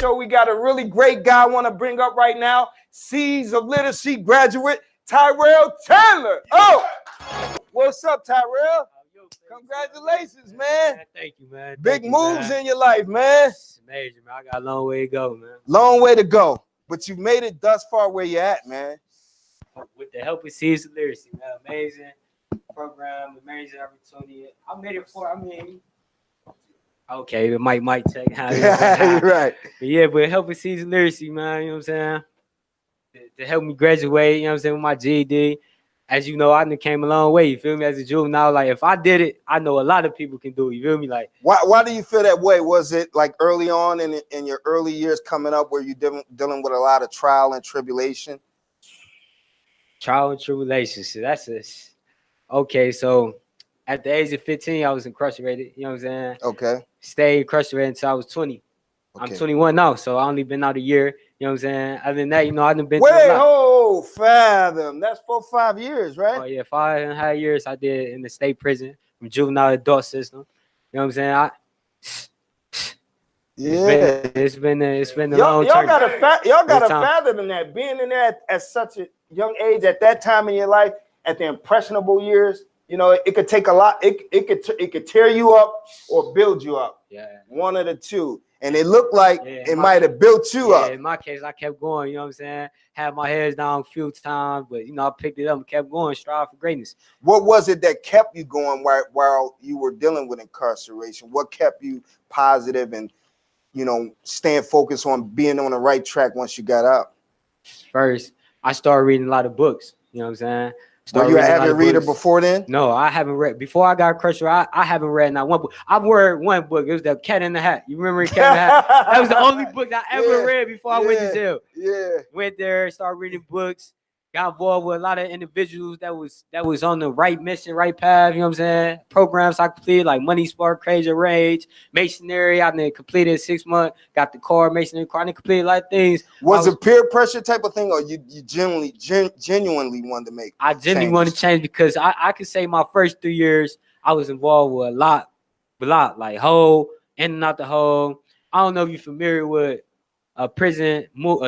show. We got a really great guy I want to bring up right now. Seeds of Literacy Graduate Tyrell Chandler. Oh, what's up, Tyrell? Congratulations, man. Thank you, man. Big moves in your life, man. It's amazing, man. I got a long way to go, man. Long way to go. But you made it thus far where you're at, man. With the help of Seeds of Literacy, man. Amazing program, amazing opportunity. I made it for, okay, the mic check. You're right. But yeah, but helping Seeds of Literacy, man, you know what I'm saying? To help me graduate, you know what I'm saying, with my GED. As you know, I done came a long way, you feel me, as a juvenile. Like, if I did it, I know a lot of people can do it, you feel me? Like, why do you feel that way? Was it like early on in your early years coming up where you dealing with a lot of trial and tribulation? Trial and tribulation. So that's it. Okay, so at the age of 15, I was incarcerated, you know what I'm saying? Okay. Stayed incarcerated until I was 20. Okay. I'm 21 now, so I only been out a year. You know what I'm saying? Other than that, you know, I done been through a lot. Fathom. That's 4 or 5 years, right? Oh, yeah, 5.5 years I did in the state prison from juvenile adult system. You know what I'm saying? It's been a long y'all term. got to fathom that. Being in there at such a young age, at that time in your life, at the impressionable years, you know, it could take a lot. It could tear you up or build you up. Yeah. One of the two. And it looked like it might have built you up. In my case, I kept going, you know what I'm saying? Had my heads down a few times, but, you know, I picked it up and kept going, strive for greatness. What was it that kept you going while you were dealing with incarceration? What kept you positive and, you know, staying focused on being on the right track once you got out? First, I started reading a lot of books, you know what I'm saying? Were you an avid reader before then? No, I haven't read. Before I got incarcerated, I haven't read not one book. I've read one book. It was The Cat in the Hat. You remember Cat in the Hat? That was the only book I ever read before I went to jail. Yeah. Went there, started reading books, got involved with a lot of individuals that was on the right mission, right path, you know what I'm saying? Programs I completed, like Money Spark, Crazy Rage, Masonry. I then completed 6 months, got the car, Masonry car. I didn't complete a lot of things. Was it peer pressure type of thing, or you genuinely wanted to make I genuinely wanted to change because I could say my first 3 years, I was involved with a lot, like hole, in and out the hole. I don't know if you're familiar with a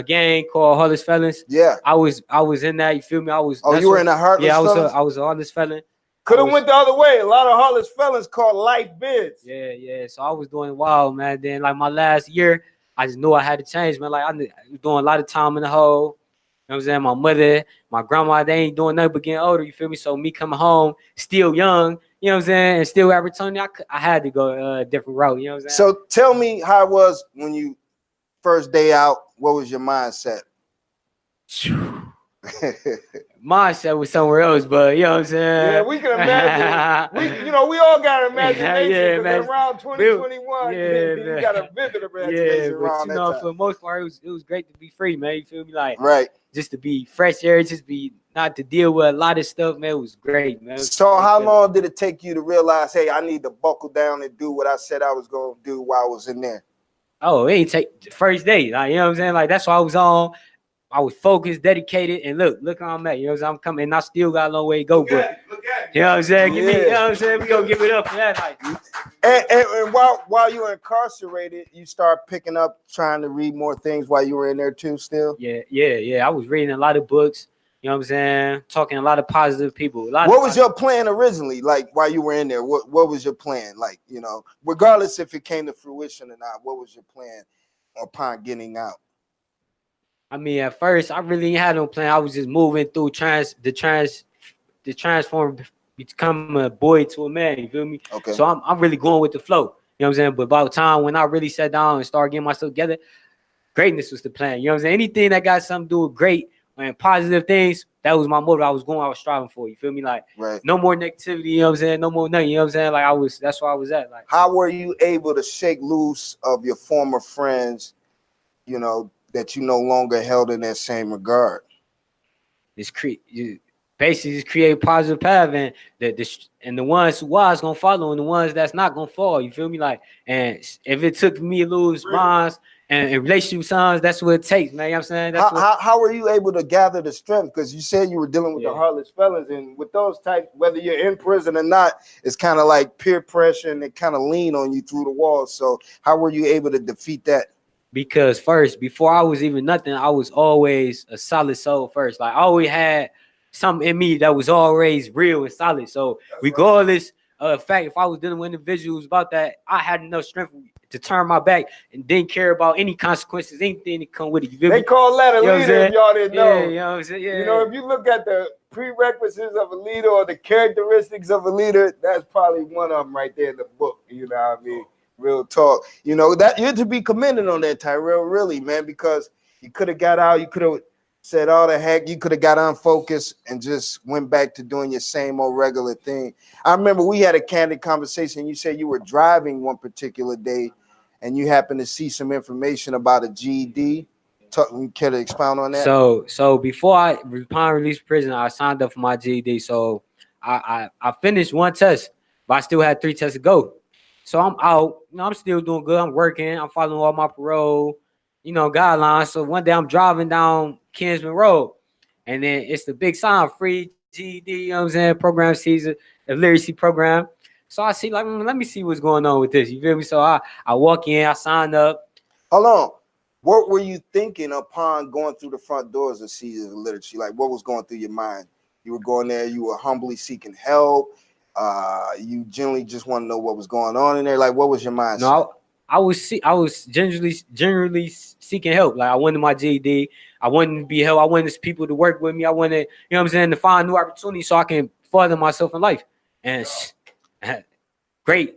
gang called Heartless Felons. Yeah, I was in that. You feel me? You were in a Heartless Felons? Yeah, I was a Heartless Felon. Could have went the other way. A lot of Heartless Felons called life bids. Yeah. So I was doing wild, man. Then like my last year, I just knew I had to change, man. Like I was doing a lot of time in the hole. You know what I'm saying? My mother, my grandma, they ain't doing nothing but getting older. You feel me? So me coming home, still young, you know what I'm saying, and still opportunity, I had to go a different route. You know what I'm saying? So tell me how it was when you first day out. What was your mindset? Mindset was somewhere else, but you know what I'm saying? Yeah, we can imagine. we all got an imagination. Yeah, man. Around 2021, you got a vivid imagination around that time. For the most part, it was great to be free, man. You feel me? Like, right. Just to be fresh air, not to deal with a lot of stuff, man. It was great, man. So how long did it take you to realize, hey, I need to buckle down and do what I said I was going to do while I was in there? Oh, it ain't take the first day. Like, you know what I'm saying? Like, that's what I was on. I was focused, dedicated, and look how I'm at. You know what I'm saying? I'm coming, and I still got a long way to go. Look at you know what I'm saying? You know what I'm saying? We gonna give it up for that. Like, and while you were incarcerated, you start picking up, trying to read more things while you were in there too. Still. Yeah. I was reading a lot of books. You know what I'm saying? Talking to a lot of positive people. What was your plan originally? Like while you were in there, what was your plan? Like, you know, regardless if it came to fruition or not, what was your plan upon getting out? I mean, at first, I really had no plan. I was just moving through the transform, become a boy to a man. You feel me? Okay. So I'm really going with the flow. You know what I'm saying? But by the time when I really sat down and started getting myself together, greatness was the plan. You know what I'm saying? Anything that got something to do with great and positive things, that was my motive. I was striving for. You feel me? Like, right. No more negativity. You know what I'm saying? No more nothing. You know what I'm saying? Like that's where I was at. Like, how were you able to shake loose of your former friends? You know, that you no longer held in that same regard? You basically just create a positive path, and the ones who was gonna follow, and the ones that's not gonna fall. You feel me? Like, and if it took me to lose bonds and relationship songs, that's what it takes, man. You know what I'm saying? How were you able to gather the strength? Because you said you were dealing with the Heartless Felons, and with those types, whether you're in prison or not, it's kind of like peer pressure, and they kind of lean on you through the walls. So how were you able to defeat that? because first, before I was even nothing, I was always a solid soul first. Like I always had something in me that was always real and solid. So regardless of the fact if I was dealing with individuals about that, I had enough strength to turn my back and didn't care about any consequences, anything that come with it. You feel They me? call that a You know what I'm leader saying? if y'all didn't know. Yeah, you know what I'm saying? Yeah. You know, if you look at the prerequisites of a leader or the characteristics of a leader, that's probably one of them right there in the book. You know what I mean? Real talk. You know, that you're to be commended on that, Tyrell, really, man, because you could have got out, you could have said all the heck, you could have got unfocused and just went back to doing your same old regular thing. I remember we had a candid conversation. You said you were driving one particular day and you happened to see some information about a GED. Care to expound on that? So before I upon release prison, I signed up for my GED. So I finished one test, but I still had 3 tests to go. So I'm out. You know, I'm still doing good. I'm working. I'm following all my parole, guidelines. So one day I'm driving down Kinsman Road, and then it's the big sign, free GED. You know what I'm saying? Program season, the literacy program. So I see, like, let me see what's going on with this. You feel me? So I walk in, I sign up. Hold on. What were you thinking upon going through the front doors of Seasons of Literacy? Like, what was going through your mind? You were going there, you were humbly seeking help. You generally just want to know what was going on in there. Like, what was your mindset? No, I was generally seeking help. Like, I wanted my GED. I wanted to be help. I wanted people to work with me. I wanted, you know what I'm saying, to find new opportunities so I can further myself in life. And great,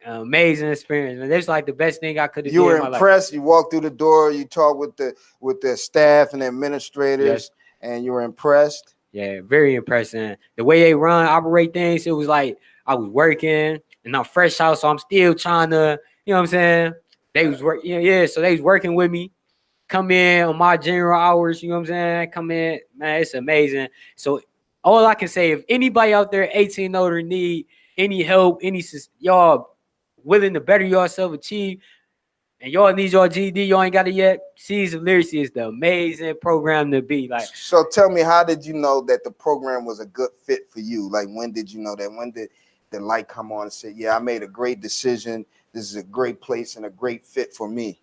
amazing experience. And that's like the best thing I could have done. You were impressed. You walked through the door. You talked with the staff and the administrators, yes, and you were impressed. Yeah, very impressive. The way they operate things, it was like I was working and I'm fresh out, so I'm still trying to, you know what I'm saying? They was working, yeah. So they was working with me. Come in on my general hours, you know what I'm saying? Come in, man, it's amazing. So all I can say, if anybody out there 18 older need any help, y'all willing to better yourself, achieve, and y'all need your GED, y'all ain't got it yet, Seeds of Literacy is the amazing program to be. Like, so tell me, how did you know that the program was a good fit for you? Like, when did you know that? When did the light come on and say, yeah, I made a great decision. This is a great place and a great fit for me?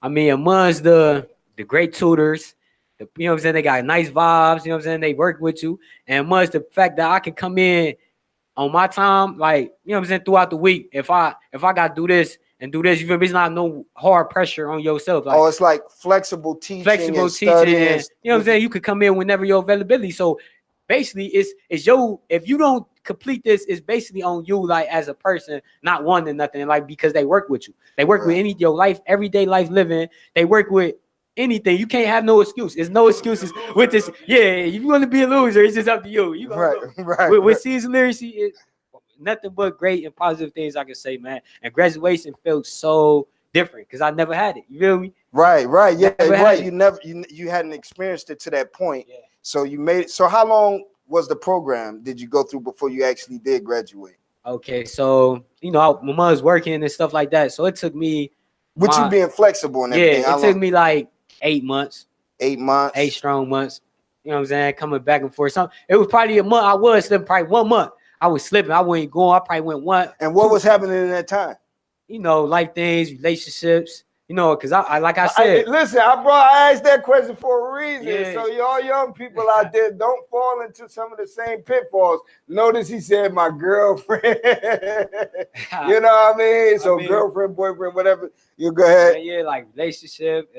I mean, amongst the great tutors, you know what I'm saying, they got nice vibes, you know what I'm saying, they work with you, and amongst the fact that I can come in on my time, like, you know what I'm saying, throughout the week, if I got to do this and do this, you feel me? It's not no hard pressure on yourself. Like, oh, it's like flexible teaching. You know what I'm saying? You could come in whenever your availability. So basically, it's your, if you don't complete this, it's basically on you, like, as a person, not wanting nothing, like, because they work with you. They work with your life, everyday life living. They work with anything. You can't have no excuse. There's no excuses with this. Yeah, if you want to be a loser, it's just up to you. You right. With Seeds of Literacy, it's nothing but great and positive things I can say, man. And graduation felt so different because I never had it. You feel me? Right. Yeah, right. You hadn't experienced it to that point. Yeah. So you made it. So how long was the program did you go through before you actually did graduate? Okay, so my mom's working and stuff like that. So it took me, with you being flexible and everything. Yeah, it took me like 8 months. 8 months. 8 strong months. You know what I'm saying? Coming back and forth. It was probably a month. I was slipping probably 1 month. I was slipping. I wasn't going. I probably went one. And what was happening in that time? Life things, relationships. Because I like I said. Listen, I asked that question for a reason. Yeah. So y'all young people out there, don't fall into some of the same pitfalls. Notice he said my girlfriend. You know what I mean? So girlfriend, boyfriend, whatever. You go ahead. Yeah, like relationship,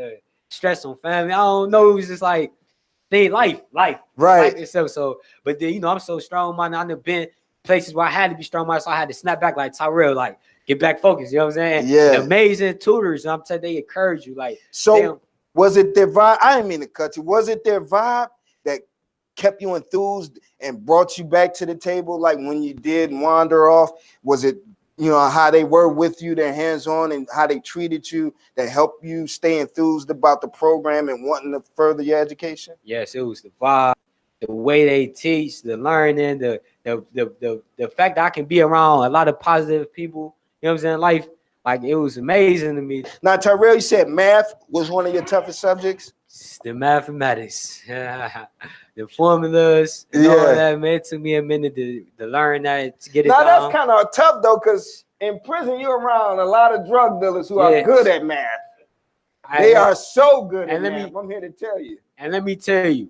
stress on family. I don't know. It was just like life. Right. Life itself. So, but then I'm so strong minded. I've been places where I had to be strong minded, so I had to snap back like Tyrell, like get back focused. You know what I'm saying? Yeah. And amazing tutors. I'm telling you, they encourage you. Like, so was it their vibe? I didn't mean to cut you. Was it their vibe that kept you enthused and brought you back to the table? Like when you did wander off, was it how they were with you, their hands-on, and how they treated you that helped you stay enthused about the program and wanting to further your education? Yes, it was the vibe, the way they teach, the learning, the fact that I can be around a lot of positive people, you know what I'm saying, life, like, it was amazing to me. Now, Tyrell, you said math was one of your toughest subjects? The mathematics, the formulas, and all that, man. It took me a minute to learn that, to get it down. Now, that's kind of tough, though, because in prison, you're around a lot of drug dealers who are good at math. They are so good at that. I'm here to tell you. And let me tell you,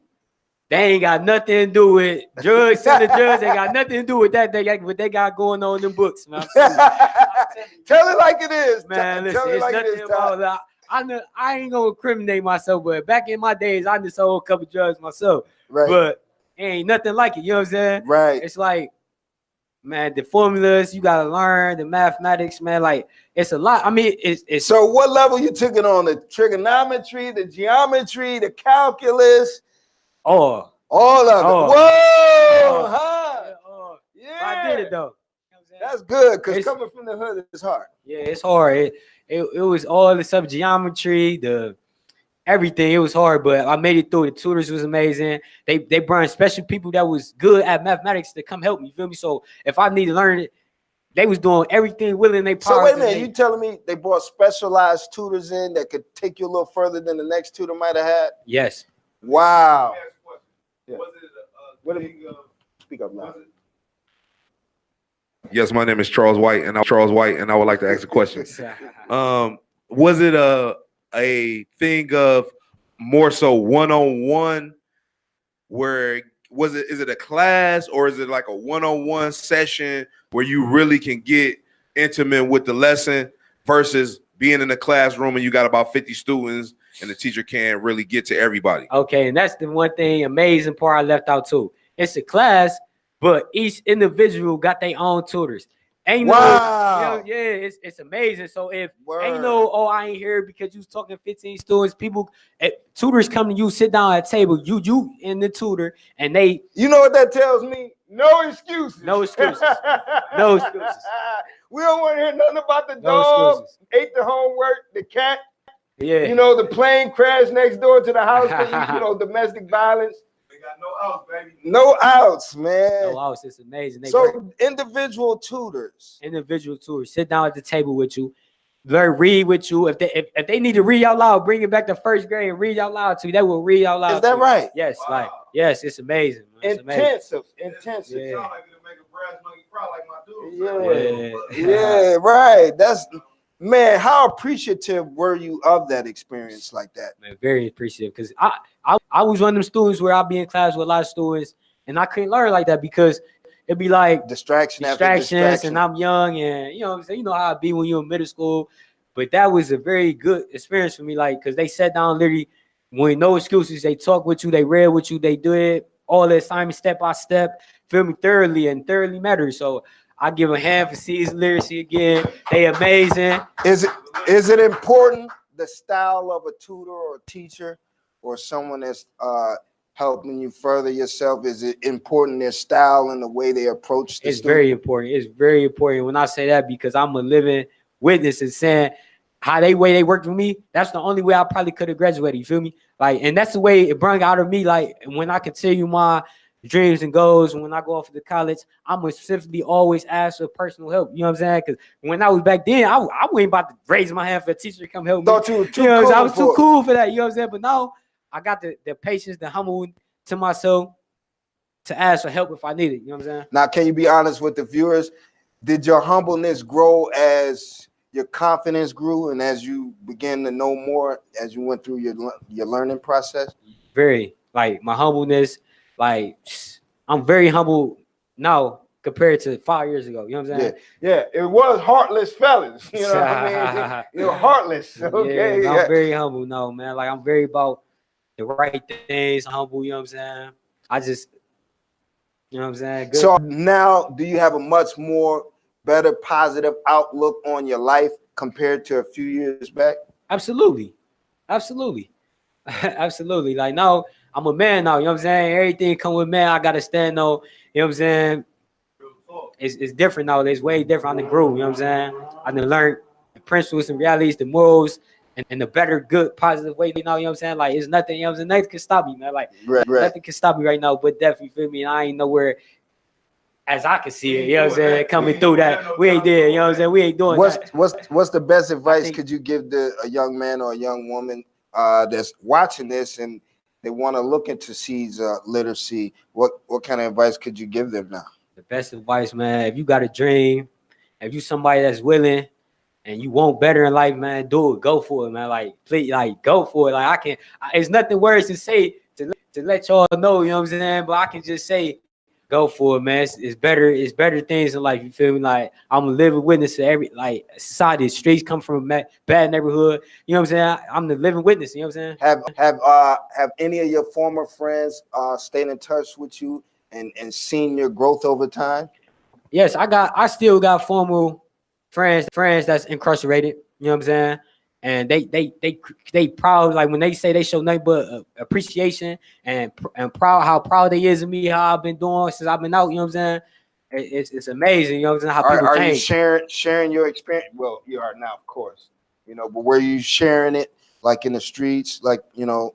they ain't got nothing to do with drugs. Selling drugs ain't got nothing to do with that. They got what they got going on in them books, man. Tell it like it is, man. Listen, it's like nothing about. I ain't gonna incriminate myself, but back in my days, I just sold a couple drugs myself. Right. But it ain't nothing like it. You know what I'm saying? Right. It's like, man, the formulas you gotta learn, the mathematics, man. Like it's a lot. I mean, it's. So what level you took it on? The trigonometry, the geometry, the calculus. All of it. Whoa! Yeah. I did it though. That's good because coming from the hood is hard. Yeah, it's hard. It was all the sub geometry, the everything. It was hard, but I made it through. The tutors was amazing. They brought special people that was good at mathematics to come help me. You feel me? So if I need to learn it, they was doing everything within their power. So wait a minute, you telling me they brought specialized tutors in that could take you a little further than the next tutor might have had? Yes. Wow. Yeah. Speak up loud. Yes, my name is Charles White, and I would like to ask a question. Was it a thing of more so one-on-one, where is it a class, or is it like a one-on-one session where you really can get intimate with the lesson versus being in a classroom and you got about 50 students and the teacher can't really get to everybody? Okay, and that's the one thing, amazing part I left out too. It's a class, but each individual got their own tutors. Ain't wow. Yeah, it's amazing. So if ain't I ain't here because you was talking 15 students, people, tutors come to you, sit down at a table, you and the tutor, and they. You know what that tells me? No excuses. No excuses. No excuses. We don't want to hear nothing about the dog, ate the homework, the cat. Yeah. You know, the plane crashed next door to the house because, you know, domestic violence. Got no outs, baby. No outs, man. No outs. It's amazing. Individual tutors. Individual tutors sit down at the table with you, read with you. If they need to read out loud, bring it back to first grade and read out loud to you. They will read out loud. Is that right? Yes, yes. It's amazing. Man. It's intensive. Yeah. It sounds like it'll make a brass monkey cry like my dude. Yeah, right. That's. Man, how appreciative were you of that experience like that? Man, very appreciative, because I was one of them students where I'd be in class with a lot of students and I couldn't learn like that because it'd be like distractions and I'm young and you know what I'm saying, you know how it be when you're in middle school. But that was a very good experience for me, like, because they sat down literally with no excuses. They talked with you, they read with you, they did all the assignments step by step, feel me, thoroughly mattered. So I give a hand for season literacy again. They amazing. Is it important, the style of a tutor or a teacher or someone that's helping you further yourself? Is it important, their style and the way they approach the It's very important. It's very important when I say that, because I'm a living witness and saying how they worked with me. That's the only way I probably could have graduated. You feel me? Like, and that's the way it brought out of me. Like, when I continue my dreams and goals, when I go off to college, I'm gonna specifically always ask for personal help. You know what I'm saying? Because when I was back then, I wasn't about to raise my hand for a teacher to come help me. Thought you were too cool. I was too cool for that. You know what I'm saying? But now I got the patience, the humble to myself to ask for help if I need it. You know what I'm saying? Now, can you be honest with the viewers? Did your humbleness grow as your confidence grew and as you began to know more as you went through your learning process? Very. Like, my humbleness. Like, I'm very humble now compared to 5 years ago. You know what I'm saying? Yeah. It was Heartless Felons. You know what I mean? You're heartless. Okay. Yeah, I'm very humble now, man. Like, I'm very about the right things. Humble. You know what I'm saying? I just, you know what I'm saying? Good. So now, do you have a much more better positive outlook on your life compared to a few years back? Absolutely. Absolutely. Like, now I'm a man now, you know what I'm saying? Everything come with man. I gotta stand on, you know what I'm saying? It's different now. It's way different on the groove, you know what I'm saying? I done learned the principles and realities, the morals, and the better, good, positive way, you know what I'm saying? Like, it's nothing, you know what I'm saying? Nothing can stop me, man. Like, nothing can stop me right now, but definitely, feel me? And I ain't nowhere as I can see it, you know what I'm saying? Coming through that. We ain't there, you know what I'm saying? We ain't doing that. What's the best advice could you give to a young man or a young woman that's watching this and they want to look into seeds literacy? What kind of advice could you give them now? The best advice, man, if you got a dream, if you somebody that's willing and you want better in life, man, do it. Go for it, man. Like, please, like, go for it. Like, it's nothing worse to say to let y'all know, you know what I'm saying? But I can just say, go for it, man. It's better things in life. You feel me? Like, I'm a living witness to every, like, society. The streets come from a bad neighborhood. You know what I'm saying? I'm the living witness. You know what I'm saying? Have any of your former friends stayed in touch with you and seen your growth over time? Yes, I still got former friends that's incarcerated. You know what I'm saying? And they proud, like when they say they show nothing but appreciation and proud, how proud they is of me, how I've been doing since I've been out. You know what I'm saying? It's amazing. You know what I'm saying? How people change. Are you sharing your experience? Well, you are now, of course. You know, but were you sharing it like in the streets, like, you know,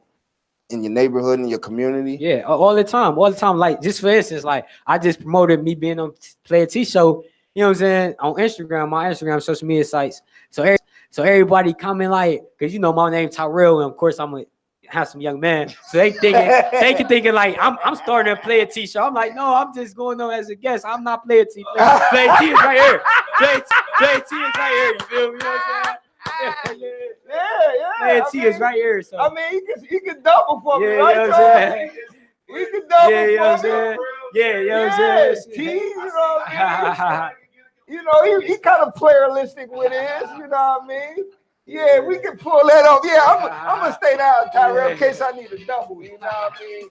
in your neighborhood, in your community? Yeah, all the time. Like, just for instance, like, I just promoted me being on Player T Show. You know what I'm saying? On Instagram, my Instagram social media sites. So everybody coming, like, because you know my name Tyrell, and of course I'm a handsome young man. So they can thinking like I'm starting a Player T Show. I'm like, no, I'm just going on as a guest. I'm not Player T. Player T is right here. Player T is right here. You feel me? You know what I'm saying? Yeah. Player T is right here. So I mean, he can double for me, yeah, right? you know what I'm saying? He can double Yeah, you know what I'm for me. saying? Yeah, you know what I'm saying? T, you know what I mean? You know, he kind of playerlistic with his, you know what I mean? Yeah, we can pull that off. Yeah, I'm gonna stay down, Tyrell, in case I need a double, you know what I mean?